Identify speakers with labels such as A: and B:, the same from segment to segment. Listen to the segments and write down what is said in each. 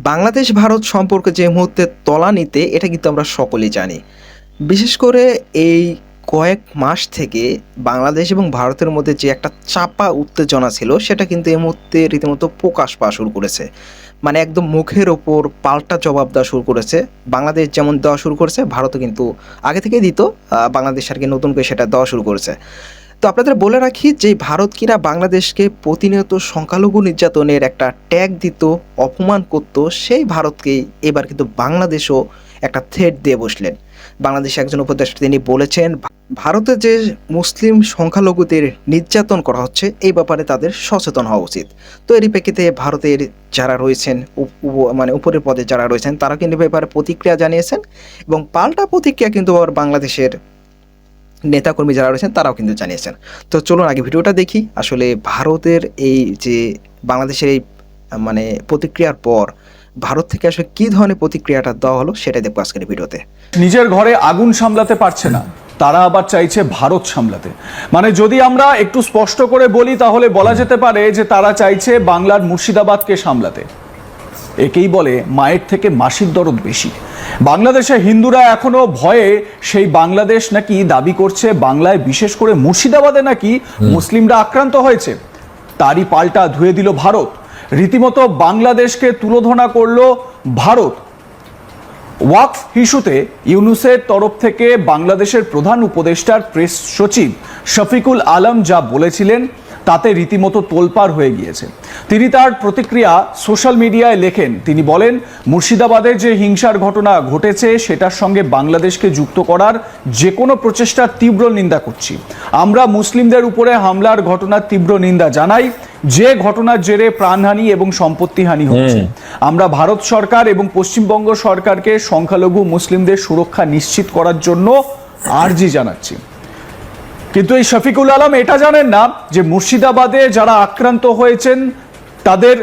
A: বাংলাদেশ ভারত সম্পর্কে যে মুহূর্তে তলানিতে এটা কিন্তু আমরা সকলেই জানি। বিশেষ করে এই কয়েক মাস থেকে বাংলাদেশ এবং ভারতের মধ্যে যে একটা চাপা উত্তেজনা ছিল সেটা কিন্তু এই মুহূর্তে রীতিমতো প্রকাশ পাওয়া শুরু করেছে। মানে একদম মুখের ওপর পাল্টা জবাব দেওয়া শুরু করেছে। বাংলাদেশ যেমন দেওয়া শুরু করেছে, ভারতও কিন্তু আগে থেকেই দিত। বাংলাদেশ আর কি নতুন করে সেটা দেওয়া শুরু করেছে। তো আপনাদের বলে রাখি যে ভারত কিনা বাংলাদেশকে প্রতিনিয়ত সংখ্যালঘু নির্যাতনের একটা ট্যাগ দিত, অপমান করত, সেই ভারতকেই এবার কিন্তু বাংলাদেশও একটা থ্রেট দিয়ে বসলেন। বাংলাদেশে একজন উপদেষ্টা তিনি বলেছেন, ভারতে যে মুসলিম সংখ্যালঘুদের নির্যাতন করা হচ্ছে এই ব্যাপারে তাদের সচেতন হওয়া উচিত। তো এরই প্রেক্ষিতে ভারতের যারা রয়েছেন মানে উপরের পদে যারা রয়েছেন তারা কিন্তু ব্যাপারে প্রতিক্রিয়া জানিয়েছেন এবং পাল্টা প্রতিক্রিয়া কিন্তু আবার বাংলাদেশের নেতাকর্মী যারা রয়েছেন তারাও কিন্তু জানিয়েছেন। তো চলুন আগে ভিডিওটা দেখি আসলে ভারতের এই যে বাংলাদেশের এই মানে প্রতিক্রিয়ার পর ভারত থেকে আসলে কী ধরনের প্রতিক্রিয়াটা দেওয়া হলো সেটাই দেখবো আজকের ভিডিওতে।
B: নিজের ঘরে আগুন সামলাতে পারছে না, তারা আবার চাইছে ভারত সামলাতে। মানে যদি আমরা একটু স্পষ্ট করে বলি তাহলে বলা যেতে পারে যে তারা চাইছে বাংলার মুর্শিদাবাদকে সামলাতে। একেই বলে মায়ের থেকে মাসির দরদ বেশি। বাংলাদেশে হিন্দুরা এখনো ভয়ে সেই বাংলাদেশ নাকি দাবি করছে বাংলায়, বিশেষ করে মুর্শিদাবাদে নাকি মুসলিমরা আক্রান্ত হয়েছে। তারই পাল্টা ধুয়ে দিল ভারত, রীতিমতো বাংলাদেশকে তুলোধনা করলো ভারত। ওয়াকফ ইস্যুতে ইউনুসের তরফ থেকে বাংলাদেশের প্রধান উপদেষ্টার প্রেস সচিব শফিকুল আলম যা বলেছিলেন তাতে রীতিমতো তোলপাড় হয়ে গিয়েছে। তিনি তার প্রতিক্রিয়া সোশ্যাল মিডিয়ায় লেখেন, তিনি বলেন, মুর্শিদাবাদে যে হিংসার ঘটনা ঘটেছে সেটার সঙ্গে বাংলাদেশকে যুক্ত করার যে কোনো প্রচেষ্টার তীব্র নিন্দা করছি। আমরা মুসলিমদের উপরে হামলার ঘটনার তীব্র নিন্দা জানাই, যে ঘটনার জেরে প্রাণহানি এবং সম্পত্তিহানি হচ্ছে। আমরা ভারত সরকার এবং পশ্চিমবঙ্গ সরকারকে সংখ্যালঘু মুসলিমদের সুরক্ষা নিশ্চিত করার জন্য আর্জি জানাচ্ছি। কিন্তু এই শফিকুল আলম এটা জানেন না যে মুর্শিদাবাদে যারা আক্রান্ত হয়েছেন তাদের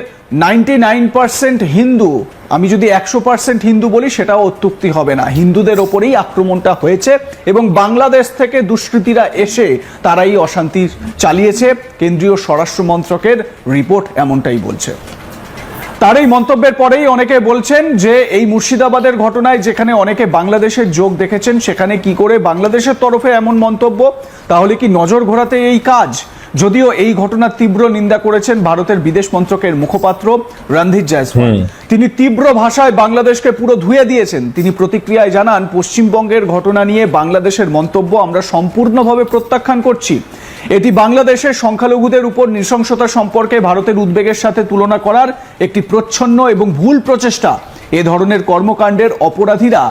B: 99% হিন্দু। আমি যদি 100% হিন্দু বলি সেটাও অত্যুক্তি হবে না। হিন্দুদের ওপরেই আক্রমণটা হয়েছে এবং বাংলাদেশ থেকে দুষ্কৃতীরা এসে তারাই অশান্তি চালিয়েছে। কেন্দ্রীয় স্বরাষ্ট্র মন্ত্রকের রিপোর্ট এমনটাই বলছে। তার এই মন্তব্যের পরেই অনেকে বলছেন যে এই মুর্শিদাবাদের ঘটনায় যেখানে অনেকে বাংলাদেশের যোগ দেখেছেন সেখানে কি করে বাংলাদেশের তরফে এমন মন্তব্য? তাহলে কি নজর ঘোরাতে এই কাজ? যদিও এই ঘটনার তীব্র নিন্দা করেছেন ভারতের বিদেশ মন্ত্রকের মুখপাত্র রণধীর জয়সওয়াল। তিনি তীব্র ভাষায় বাংলাদেশকে পুরো ধুয়ে দিয়েছেন। তিনি প্রতিক্রিয়ায় জানান, পশ্চিমবঙ্গের ঘটনা নিয়ে বাংলাদেশের মন্তব্য আমরা সম্পূর্ণভাবে প্রত্যাখ্যান করছি। এটি বাংলাদেশের সংখ্যালঘুদের উপর নৃশংসতা সম্পর্কে ভারতের উদ্বেগের সাথে তুলনা করার একটি প্রচ্ছন্ন এবং ভুল প্রচেষ্টা। এ ধরনের কর্মকাণ্ডের অপরাধীরা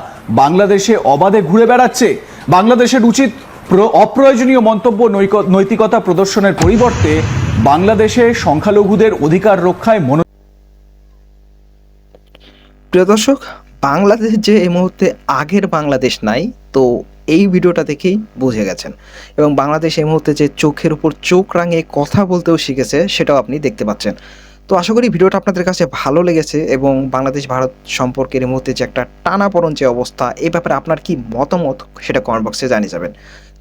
B: বাংলাদেশে অবাধে ঘুরে বেড়াচ্ছে। বাংলাদেশের উচিত অপ্রয়োজনীয় মন্তব্য নৈতিকতা প্রদর্শনের পরিবর্তে বাংলাদেশে সংখ্যালঘুদের অধিকার রক্ষায়
A: প্রিয় দর্শক, বাংলাদেশ যে এই মুহূর্তে আগের বাংলাদেশ নাই, তো এই ভিডিওটা দেখেই বুঝে গেছেন। এবং বাংলাদেশ এই মুহূর্তে যে চোখের উপর চোখ রাঙিয়ে কথা বলতেও শিখেছে সেটাও আপনি দেখতে পাচ্ছেন। তো আশা করি ভিডিওটা আপনাদের কাছে ভালো লেগেছে এবং বাংলাদেশ ভারত সম্পর্কের এই মুহূর্তে যে একটা টানাপোড়েন যে অবস্থা, এই ব্যাপারে আপনার কি মতামত সেটা কমেন্ট বক্সে জানিয়ে যাবেন।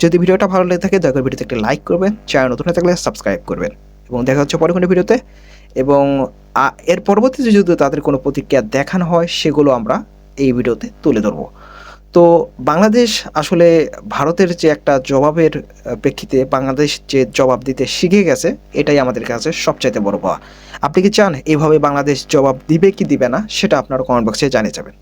A: যদি ভিডিওটা ভালো লেগে থাকে দয়া করে ভিডিওতে একটা লাইক করবেন, চ্যানেল নতুন হয়ে থাকলে সাবস্ক্রাইব করবেন এবং দেখা হচ্ছে পরে কোনো ভিডিওতে। এবং এর পরবর্তীতে যদি তাদের কোনো প্রতিক্রিয়া দেখানো হয় সেগুলো আমরা এই ভিডিওতে তুলে ধরবো। তো বাংলাদেশ আসলে ভারতের যে একটা জবাবের প্রেক্ষিতে বাংলাদেশ যে জবাব দিতে শিখে গেছে এটাই আমাদের কাছে সবচাইতে বড় পাওয়া। আপনি কি চান এইভাবে বাংলাদেশ জবাব দিবে কি দিবে না সেটা আপনারা কমেন্ট বক্সে জানিয়ে যাবেন।